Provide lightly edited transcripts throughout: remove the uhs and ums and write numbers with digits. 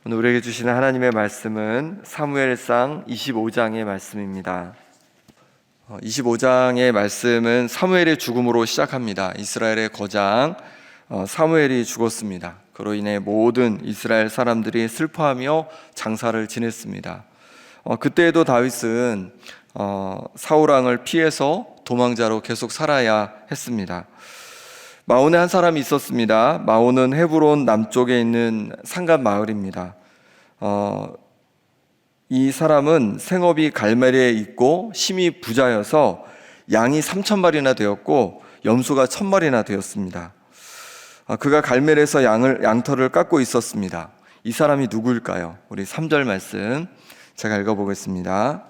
오늘 우리에게 주시는 하나님의 말씀은 사무엘상 25장의 말씀입니다. 25장의 말씀은 사무엘의 죽음으로 시작합니다. 이스라엘의 거장 사무엘이 죽었습니다. 그로 인해 모든 이스라엘 사람들이 슬퍼하며 장사를 지냈습니다. 그때에도 다윗은 사울 왕을 피해서 도망자로 계속 살아야 했습니다. 마온에 한 사람이 있었습니다. 마온은 헤브론 남쪽에 있는 산간 마을입니다. 이 사람은 생업이 갈멜리에 있고 심히 부자여서 양이 3,000마리나 되었고 염소가 1,000마리나 되었습니다. 그가 갈멜에서 양털을 깎고 있었습니다. 이 사람이 누구일까요? 우리 3절 말씀 제가 읽어보겠습니다.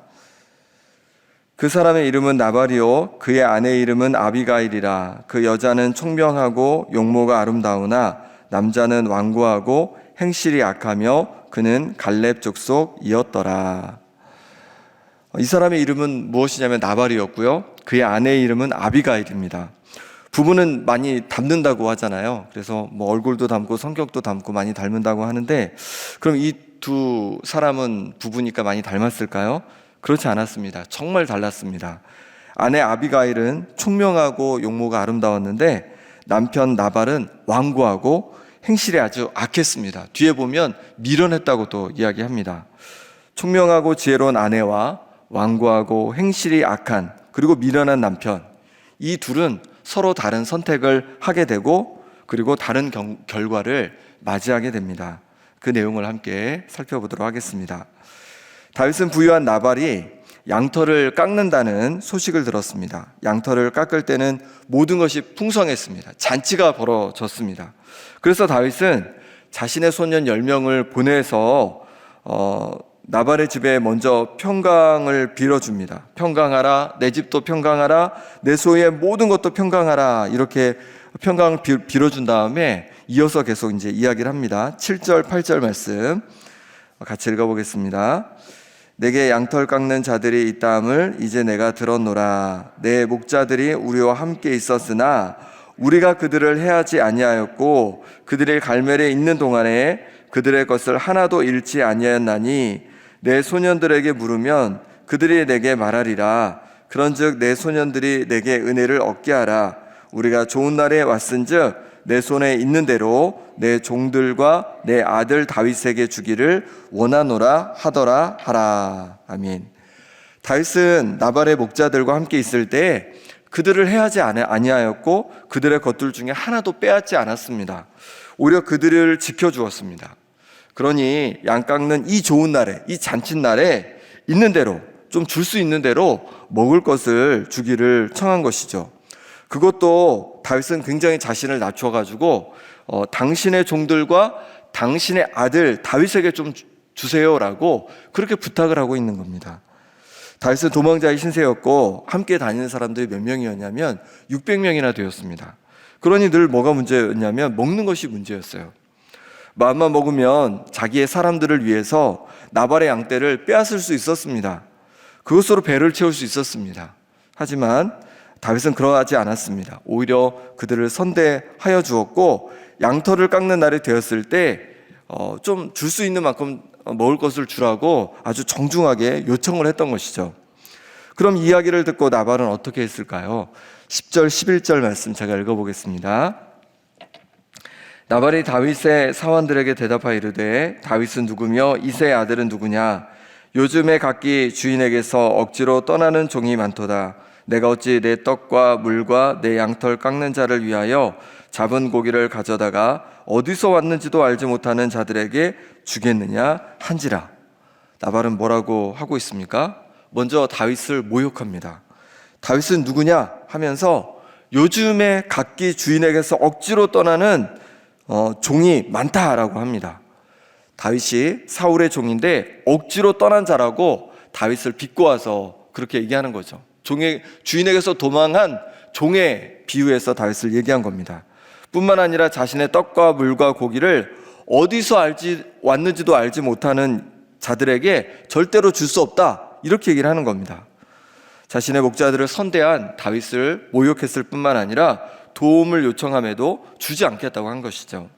그 사람의 이름은 나발이요 그의 아내의 이름은 아비가일이라. 그 여자는 총명하고 용모가 아름다우나 남자는 완고하고 행실이 악하며 그는 갈렙 족속이었더라. 이 사람의 이름은 무엇이냐면 나발이었고요, 그의 아내의 이름은 아비가일입니다. 부부는 많이 닮는다고 하잖아요. 그래서 얼굴도 닮고 성격도 닮고 많이 닮는다고 하는데, 그럼 이 두 사람은 부부니까 많이 닮았을까요? 그렇지 않았습니다. 정말 달랐습니다. 아내 아비가일은 총명하고 용모가 아름다웠는데 남편 나발은 완고하고 행실이 아주 악했습니다. 뒤에 보면 미련했다고 또 이야기합니다. 총명하고 지혜로운 아내와 완고하고 행실이 악한 그리고 미련한 남편, 이 둘은 서로 다른 선택을 하게 되고 그리고 다른 결과를 맞이하게 됩니다. 그 내용을 함께 살펴보도록 하겠습니다. 다윗은 부유한 나발이 양털을 깎는다는 소식을 들었습니다. 양털을 깎을 때는 모든 것이 풍성했습니다. 잔치가 벌어졌습니다. 그래서 다윗은 자신의 소년 10명을 보내서 나발의 집에 먼저 평강을 빌어줍니다. 평강하라, 내 집도 평강하라, 내 소유의 모든 것도 평강하라, 이렇게 평강을 빌어준 다음에 이어서 계속 이제 이야기를 합니다. 7절, 8절 말씀 같이 읽어보겠습니다. 내게 양털 깎는 자들이 있다함을 이제 내가 들었노라. 내 목자들이 우리와 함께 있었으나 우리가 그들을 해하지 아니하였고 그들의 갈멜에 있는 동안에 그들의 것을 하나도 잃지 아니하였나니 내 소년들에게 물으면 그들이 내게 말하리라. 그런즉 내 소년들이 내게 은혜를 얻게 하라. 우리가 좋은 날에 왔은즉 내 손에 있는 대로 내 종들과 내 아들 다윗에게 주기를 원하노라 하더라 하라. 아멘. 다윗은 나발의 목자들과 함께 있을 때 그들을 해하지 아니하였고 그들의 것들 중에 하나도 빼앗지 않았습니다. 오히려 그들을 지켜주었습니다. 그러니 양 깎는 이 좋은 날에, 이 잔칫날에 있는 대로, 좀 줄 수 있는 대로 먹을 것을 주기를 청한 것이죠. 그것도 다윗은 굉장히 자신을 낮춰가지고 당신의 종들과 당신의 아들 다윗에게 좀 주세요라고 그렇게 부탁을 하고 있는 겁니다. 다윗은 도망자의 신세였고 함께 다니는 사람들이 몇 명이었냐면 600명이나 되었습니다. 그러니 늘 뭐가 문제였냐면 먹는 것이 문제였어요. 마음만 먹으면 자기의 사람들을 위해서 나발의 양떼를 빼앗을 수 있었습니다. 그것으로 배를 채울 수 있었습니다. 하지만 다윗은 그러하지 않았습니다. 오히려 그들을 선대하여 주었고 양털을 깎는 날이 되었을 때 좀 줄 수 있는 만큼 먹을 것을 주라고 아주 정중하게 요청을 했던 것이죠. 그럼 이야기를 듣고 나발은 어떻게 했을까요? 10절 11절 말씀 제가 읽어보겠습니다. 나발이 다윗의 사환들에게 대답하여 이르되 다윗은 누구며 이새의 아들은 누구냐? 요즘에 각기 주인에게서 억지로 떠나는 종이 많도다. 내가 어찌 내 떡과 물과 내 양털 깎는 자를 위하여 잡은 고기를 가져다가 어디서 왔는지도 알지 못하는 자들에게 주겠느냐 한지라. 나발은 뭐라고 하고 있습니까? 먼저 다윗을 모욕합니다. 다윗은 누구냐 하면서 요즘에 각기 주인에게서 억지로 떠나는 종이 많다라고 합니다. 다윗이 사울의 종인데 억지로 떠난 자라고 다윗을 비꼬아서 그렇게 얘기하는 거죠. 주인에게서 도망한 종에 비유해서 다윗을 얘기한 겁니다. 뿐만 아니라 자신의 떡과 물과 고기를 어디서 왔는지도 알지 못하는 자들에게 절대로 줄 수 없다, 이렇게 얘기를 하는 겁니다. 자신의 목자들을 선대한 다윗을 모욕했을 뿐만 아니라 도움을 요청함에도 주지 않겠다고 한 것이죠.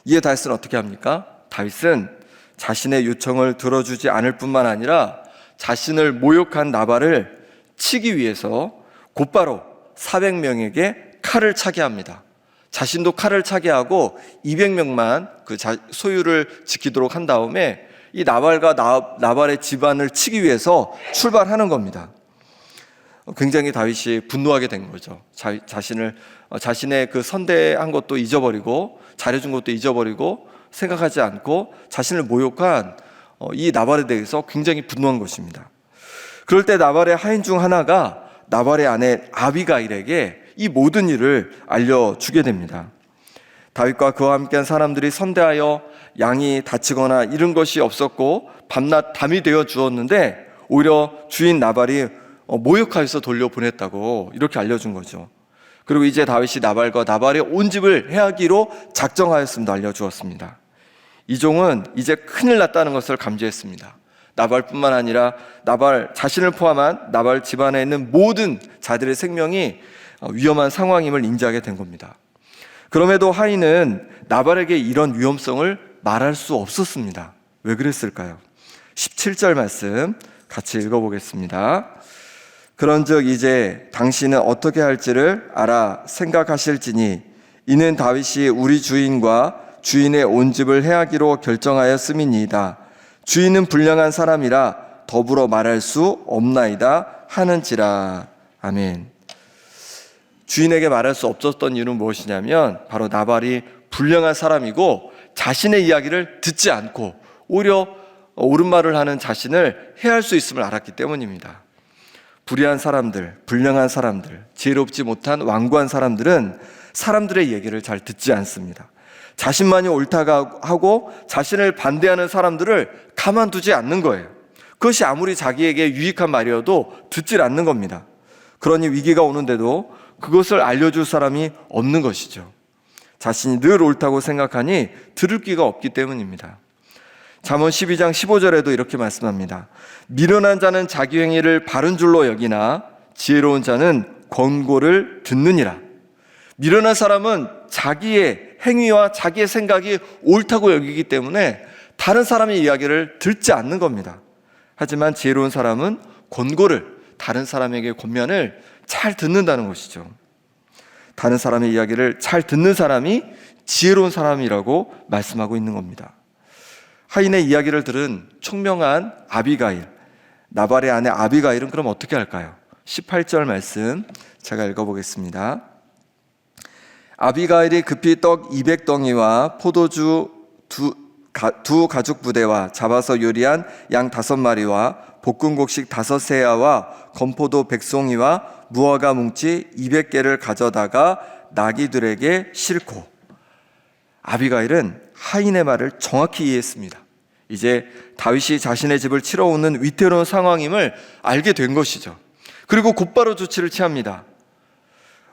이에 다윗은 어떻게 합니까? 다윗은 자신의 요청을 들어주지 않을 뿐만 아니라 자신을 모욕한 나발을 치기 위해서 곧바로 400명에게 칼을 차게 합니다. 자신도 칼을 차게 하고 200명만 그 소유를 지키도록 한 다음에 이 나발과 나발의 집안을 치기 위해서 출발하는 겁니다. 굉장히 다윗이 분노하게 된 거죠. 자신의 그 선대한 것도 잊어버리고 잘해준 것도 잊어버리고 생각하지 않고 자신을 모욕한 이 나발에 대해서 굉장히 분노한 것입니다. 그럴 때 나발의 하인 중 하나가 나발의 아내 아비가일에게 이 모든 일을 알려주게 됩니다. 다윗과 그와 함께한 사람들이 선대하여 양이 다치거나 잃은 것이 없었고 밤낮 담이 되어 주었는데 오히려 주인 나발이 모욕하여서 돌려보냈다고 이렇게 알려준 거죠. 그리고 이제 다윗이 나발과 나발의 온 집을 해하기로 작정하였음도 알려주었습니다. 이종은 이제 큰일 났다는 것을 감지했습니다. 나발뿐만 아니라 나발 자신을 포함한 나발 집안에 있는 모든 자들의 생명이 위험한 상황임을 인지하게 된 겁니다. 그럼에도 하인은 나발에게 이런 위험성을 말할 수 없었습니다. 왜 그랬을까요? 17절 말씀 같이 읽어보겠습니다. 그런즉 이제 당신은 어떻게 할지를 알아 생각하실지니 이는 다윗이 우리 주인과 주인의 온 집을 해하기로 결정하였음이니이다. 주인은 불량한 사람이라 더불어 말할 수 없나이다 하는지라. 아멘. 주인에게 말할 수 없었던 이유는 무엇이냐면 바로 나발이 불량한 사람이고 자신의 이야기를 듣지 않고 오히려 옳은 말을 하는 자신을 해할 수 있음을 알았기 때문입니다. 불의한 사람들, 불량한 사람들, 지혜롭지 못한 완고한 사람들은 사람들의 얘기를 잘 듣지 않습니다. 자신만이 옳다고 하고 자신을 반대하는 사람들을 가만두지 않는 거예요. 그것이 아무리 자기에게 유익한 말이어도 듣질 않는 겁니다. 그러니 위기가 오는데도 그것을 알려줄 사람이 없는 것이죠. 자신이 늘 옳다고 생각하니 들을 귀가 없기 때문입니다. 잠언 12장 15절에도 이렇게 말씀합니다. 미련한 자는 자기 행위를 바른 줄로 여기나 지혜로운 자는 권고를 듣느니라. 미련한 사람은 자기의 행위와 자기의 생각이 옳다고 여기기 때문에 다른 사람의 이야기를 듣지 않는 겁니다. 하지만 지혜로운 사람은 권고를, 다른 사람에게 권면을 잘 듣는다는 것이죠. 다른 사람의 이야기를 잘 듣는 사람이 지혜로운 사람이라고 말씀하고 있는 겁니다. 하인의 이야기를 들은 총명한 아비가일, 나발의 아내 아비가일은 그럼 어떻게 할까요? 18절 말씀 제가 읽어보겠습니다. 아비가일이 급히 떡 200덩이와 포도주 두 가죽 부대와 잡아서 요리한 양 5마리와 볶은 곡식 5세야와 건포도 100송이와 무화과 뭉치 200개를 가져다가 나귀들에게 싣고. 아비가일은 하인의 말을 정확히 이해했습니다. 이제 다윗이 자신의 집을 치러 오는 위태로운 상황임을 알게 된 것이죠. 그리고 곧바로 조치를 취합니다.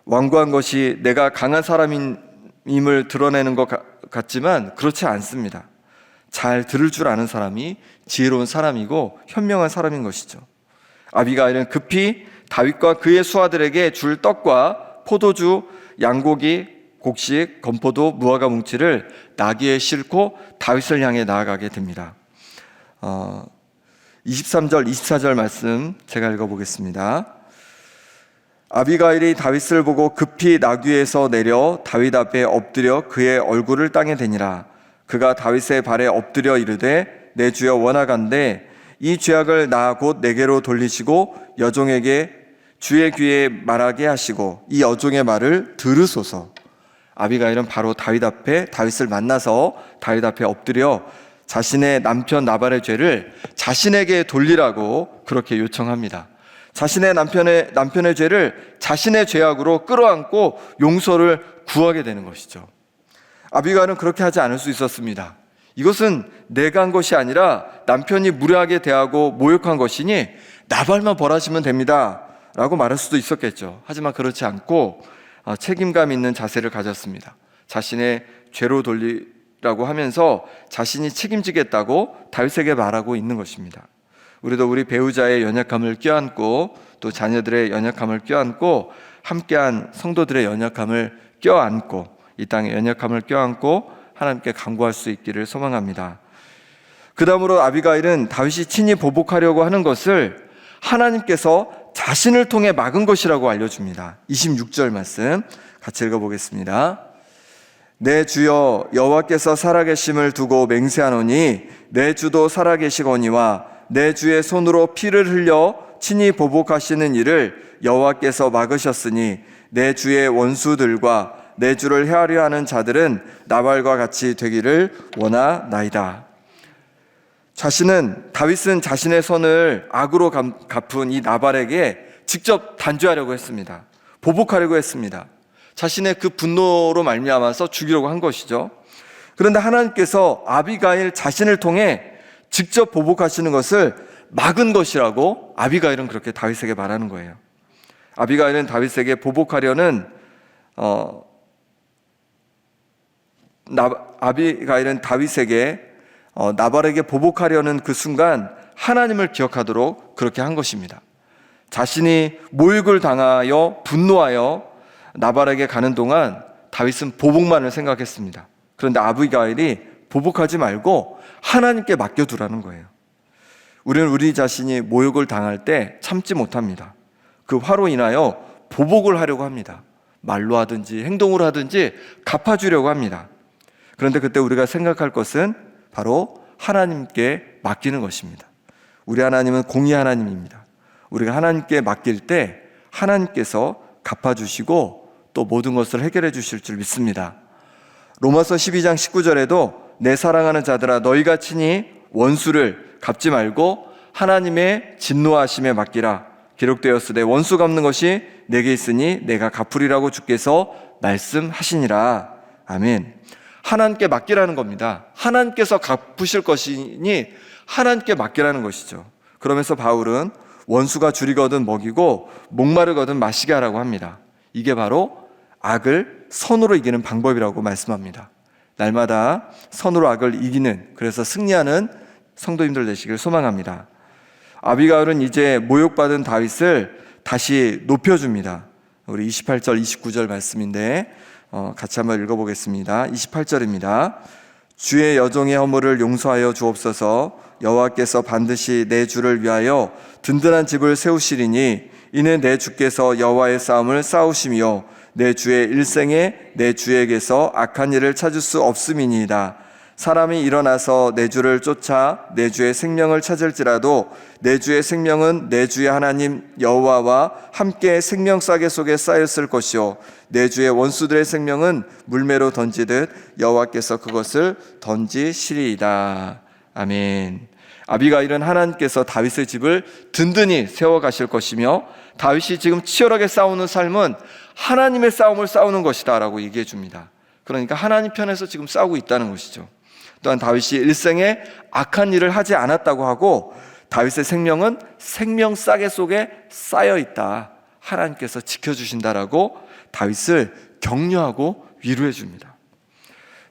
완고한 것이 내가 강한 사람임을 드러내는 것 같지만 그렇지 않습니다. 잘 들을 줄 아는 사람이 지혜로운 사람이고 현명한 사람인 것이죠. 아비가일은 급히 다윗과 그의 수하들에게 줄 떡과 포도주, 양고기, 곡식, 건포도, 무화과 뭉치를 나귀에 싣고 다윗을 향해 나아가게 됩니다. 23절, 24절 말씀 제가 읽어보겠습니다. 아비가일이 다윗을 보고 급히 나귀에서 내려 다윗 앞에 엎드려 그의 얼굴을 땅에 대니라. 그가 다윗의 발에 엎드려 이르되 내 주여 원하간대 이 죄악을 나 곧 내게로 돌리시고 여종에게 주의 귀에 말하게 하시고 이 여종의 말을 들으소서. 아비가일은 바로 다윗을 만나서 다윗 앞에 엎드려 자신의 남편 나발의 죄를 자신에게 돌리라고 그렇게 요청합니다. 자신의 남편의 죄를 자신의 죄악으로 끌어안고 용서를 구하게 되는 것이죠. 아비가일은 그렇게 하지 않을 수 있었습니다. 이것은 내가 한 것이 아니라 남편이 무례하게 대하고 모욕한 것이니 나발만 벌하시면 됩니다 라고 말할 수도 있었겠죠. 하지만 그렇지 않고 책임감 있는 자세를 가졌습니다. 자신의 죄로 돌리라고 하면서 자신이 책임지겠다고 다윗에게 말하고 있는 것입니다. 우리도 우리 배우자의 연약함을 껴안고 또 자녀들의 연약함을 껴안고 함께한 성도들의 연약함을 껴안고 이 땅의 연약함을 껴안고 하나님께 간구할 수 있기를 소망합니다. 그 다음으로 아비가일은 다윗이 친히 보복하려고 하는 것을 하나님께서 자신을 통해 막은 것이라고 알려줍니다. 26절 말씀 같이 읽어보겠습니다. 내 주여 여호와께서 살아계심을 두고 맹세하노니 내 주도 살아계시거니와 내 주의 손으로 피를 흘려 친히 보복하시는 일을 여호와께서 막으셨으니 내 주의 원수들과 내 주를 헤아려 하는 자들은 나발과 같이 되기를 원하나이다. 다윗은 자신의 선을 악으로 갚은 이 나발에게 직접 단죄하려고 했습니다. 보복하려고 했습니다. 자신의 그 분노로 말미암아서 죽이려고 한 것이죠. 그런데 하나님께서 아비가일 자신을 통해 직접 보복하시는 것을 막은 것이라고 아비가일은 그렇게 다윗에게 말하는 거예요. 아비가일은 다윗에게 보복하려는 아비가일은 다윗에게 나발에게 보복하려는 그 순간 하나님을 기억하도록 그렇게 한 것입니다. 자신이 모욕을 당하여 분노하여 나발에게 가는 동안 다윗은 보복만을 생각했습니다. 그런데 아비가일이 보복하지 말고 하나님께 맡겨두라는 거예요. 우리는 우리 자신이 모욕을 당할 때 참지 못합니다. 그 화로 인하여 보복을 하려고 합니다. 말로 하든지 행동으로 하든지 갚아주려고 합니다. 그런데 그때 우리가 생각할 것은 바로 하나님께 맡기는 것입니다. 우리 하나님은 공의 하나님입니다. 우리가 하나님께 맡길 때 하나님께서 갚아주시고 또 모든 것을 해결해 주실 줄 믿습니다. 로마서 12장 19절에도 내 사랑하는 자들아 너희가 친히 원수를 갚지 말고 하나님의 진노하심에 맡기라. 기록되었으되 원수 갚는 것이 내게 있으니 내가 갚으리라고 주께서 말씀하시니라. 아멘. 하나님께 맡기라는 겁니다. 하나님께서 갚으실 것이니 하나님께 맡기라는 것이죠. 그러면서 바울은 원수가 줄이거든 먹이고 목마르거든 마시게 하라고 합니다. 이게 바로 악을 선으로 이기는 방법이라고 말씀합니다. 날마다 선으로 악을 이기는, 그래서 승리하는 성도님들 되시길 소망합니다. 아비가일은 이제 모욕받은 다윗을 다시 높여줍니다. 우리 28절, 29절 말씀인데 같이 한번 읽어보겠습니다. 28절입니다. 주의 여종의 허물을 용서하여 주옵소서. 여호와께서 반드시 내 주를 위하여 든든한 집을 세우시리니 이는 내 주께서 여호와의 싸움을 싸우시며 내 주의 일생에 내 주에게서 악한 일을 찾을 수 없음이니이다. 사람이 일어나서 내 주를 쫓아 내 주의 생명을 찾을지라도 내 주의 생명은 내 주의 하나님 여호와와 함께 생명 싸개 속에 쌓였을 것이요 내 주의 원수들의 생명은 물매로 던지듯 여호와께서 그것을 던지시리이다. 아멘. 아비가일은 하나님께서 다윗의 집을 든든히 세워가실 것이며 다윗이 지금 치열하게 싸우는 삶은 하나님의 싸움을 싸우는 것이다 라고 얘기해 줍니다. 그러니까 하나님 편에서 지금 싸우고 있다는 것이죠. 또한 다윗이 일생에 악한 일을 하지 않았다고 하고 다윗의 생명은 생명 싸개 속에 쌓여 있다. 하나님께서 지켜주신다라고 다윗을 격려하고 위로해 줍니다.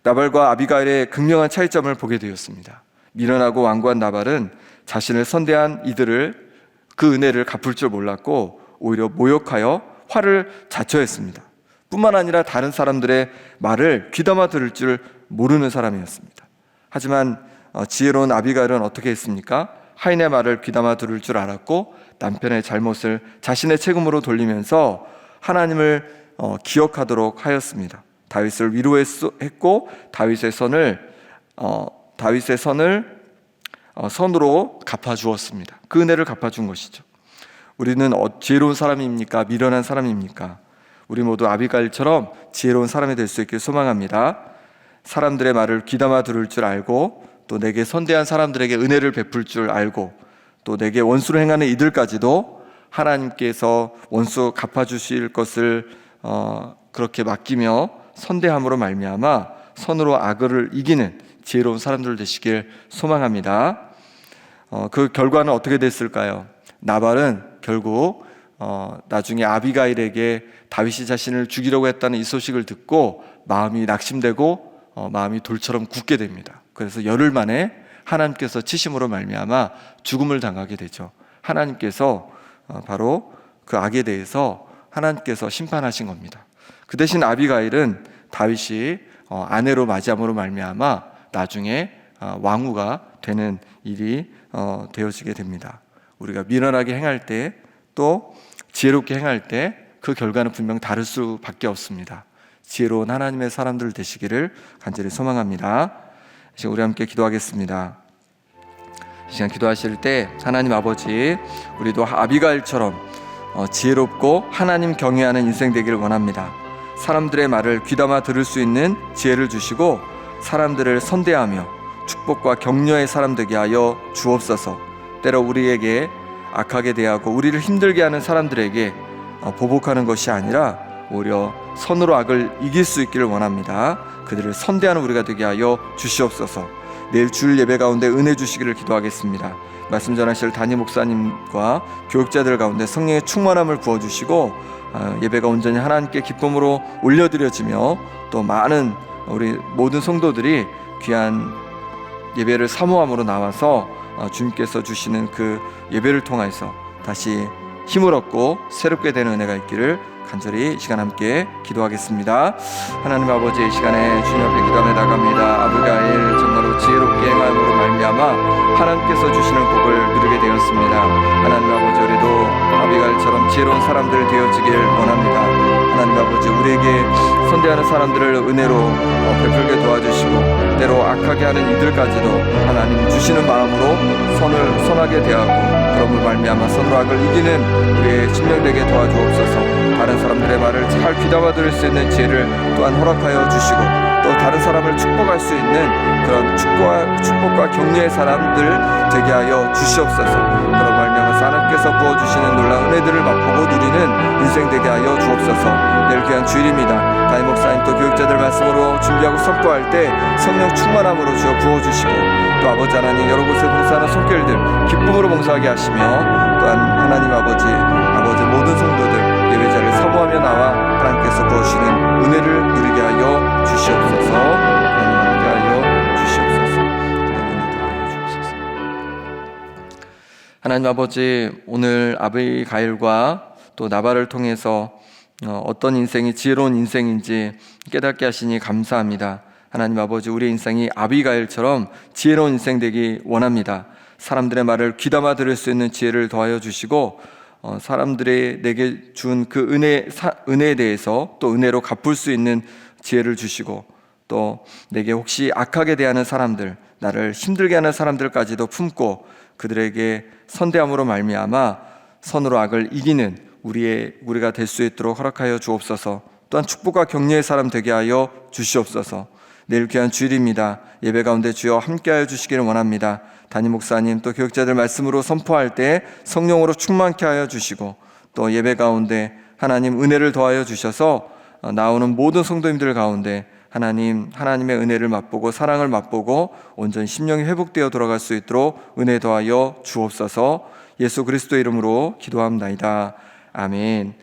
나발과 아비가일의 극명한 차이점을 보게 되었습니다. 미련하고 완고한 나발은 자신을 선대한 이들을 그 은혜를 갚을 줄 몰랐고 오히려 모욕하여 화를 자초했습니다. 뿐만 아니라 다른 사람들의 말을 귀담아 들을 줄 모르는 사람이었습니다. 하지만 지혜로운 아비가일은 어떻게 했습니까? 하인의 말을 귀담아 들을 줄 알았고 남편의 잘못을 자신의 책임으로 돌리면서 하나님을 기억하도록 하였습니다. 다윗을 위로했고 다윗의 선을 선으로 갚아주었습니다. 그 은혜를 갚아준 것이죠. 우리는 지혜로운 사람입니까? 미련한 사람입니까? 우리 모두 아비가일처럼 지혜로운 사람이 될 수 있길 소망합니다. 사람들의 말을 귀담아 들을 줄 알고 또 내게 선대한 사람들에게 은혜를 베풀 줄 알고 또 내게 원수를 행하는 이들까지도 하나님께서 원수 갚아주실 것을 그렇게 맡기며 선대함으로 말미암아 선으로 악을 이기는 지혜로운 사람들 되시길 소망합니다. 그 결과는 어떻게 됐을까요? 나발은 결국 나중에 아비가일에게 다윗이 자신을 죽이려고 했다는 이 소식을 듣고 마음이 낙심되고 마음이 돌처럼 굳게 됩니다. 그래서 열흘 만에 하나님께서 치심으로 말미암아 죽음을 당하게 되죠. 하나님께서 바로 그 악에 대해서 하나님께서 심판하신 겁니다. 그 대신 아비가일은 다윗이 아내로 맞이함으로 말미암아 나중에 왕후가 되는 일이 되어지게 됩니다. 우리가 미련하게 행할 때 또 지혜롭게 행할 때 그 결과는 분명 다를 수밖에 없습니다. 지혜로운 하나님의 사람들 되시기를 간절히 소망합니다. 지금 우리 함께 기도하겠습니다. 이 시간 기도하실 때 하나님 아버지, 우리도 아비가일처럼 지혜롭고 하나님 경외하는 인생 되기를 원합니다. 사람들의 말을 귀담아 들을 수 있는 지혜를 주시고 사람들을 선대하며 축복과 격려의 사람 되게 하여 주옵소서. 때로 우리에게 악하게 대하고 우리를 힘들게 하는 사람들에게 보복하는 것이 아니라 오히려 선으로 악을 이길 수 있기를 원합니다. 그들을 선대하는 우리가 되게 하여 주시옵소서. 내일 주일 예배 가운데 은혜 주시기를 기도하겠습니다. 말씀 전하실 담임 목사님과 교육자들 가운데 성령의 충만함을 부어주시고 예배가 온전히 하나님께 기쁨으로 올려드려지며 또 많은 우리 모든 성도들이 귀한 예배를 사모함으로 나와서 주님께서 주시는 그 예배를 통해서 다시 힘을 얻고 새롭게 되는 은혜가 있기를 간절히 이 시간 함께 기도하겠습니다. 하나님 아버지, 이 시간에 주님 앞에 기도하며 나갑니다. 아비가일 정말로 지혜롭게 행함으로 말미암아 하나님께서 주시는 복을 누리게 되었습니다. 하나님 아버지, 우리도 아비가일처럼 지혜로운 사람들 되어지길 원합니다. 하나님 아버지, 우리에게 선대하는 사람들을 은혜로 베풀게 도와주시고 때로 악하게 하는 이들까지도 하나님 주시는 마음으로 선하게 대하고 그럼으로 말미암아 선으로 악을 이기는 우리의 심령 되게 도와주옵소서. 다른 사람들의 말을 잘 귀담아 들을 수 있는 지혜를 또한 허락하여 주시고 또 다른 사람을 축복할 수 있는 그런 축복과 격려의 사람들 되게 하여 주시옵소서. 그런 말미암아 하나님께서 부어주시는 놀라운 은혜들을 맛보고 누리는 인생 되게 하여 주옵소서. 내일 귀한 주일입니다. 담임 목사님 또 교육자들 말씀으로 준비하고 선포할 때 성령 충만함으로 주어 부어주시고 또 아버지 하나님 여러 곳에 봉사하는 손길들 기쁨으로 봉사하게 하시며 또한 하나님 아버지 모든 성도들 예배자를 사모하며 나와 하나님께서 부어주시는 은혜를 누리게 하여 주시옵소서. 하나님 함께 하여 주시옵소서. 은혜 더하여 주옵소서. 하나님 아버지, 오늘 아비가일과 또 나발을 통해서 어떤 인생이 지혜로운 인생인지 깨닫게 하시니 감사합니다. 하나님 아버지, 우리의 인생이 아비가일처럼 지혜로운 인생 되기 원합니다. 사람들의 말을 귀담아 들을 수 있는 지혜를 더하여 주시고 사람들이 내게 준 그 은혜에 대해서 또 은혜로 갚을 수 있는 지혜를 주시고 또 내게 혹시 악하게 대하는 사람들, 나를 힘들게 하는 사람들까지도 품고 그들에게 선대함으로 말미암아 선으로 악을 이기는 우리가 될 수 있도록 허락하여 주옵소서. 또한 축복과 격려의 사람 되게 하여 주시옵소서. 내일 귀한 주일입니다. 예배 가운데 주여 함께하여 주시기를 원합니다. 담임 목사님 또 교육자들 말씀으로 선포할 때 성령으로 충만케 하여 주시고 또 예배 가운데 하나님 은혜를 더하여 주셔서 나오는 모든 성도님들 가운데 하나님의 은혜를 맛보고 사랑을 맛보고 온전히 심령이 회복되어 돌아갈 수 있도록 은혜 더하여 주옵소서. 예수 그리스도 이름으로 기도합니다. 아멘.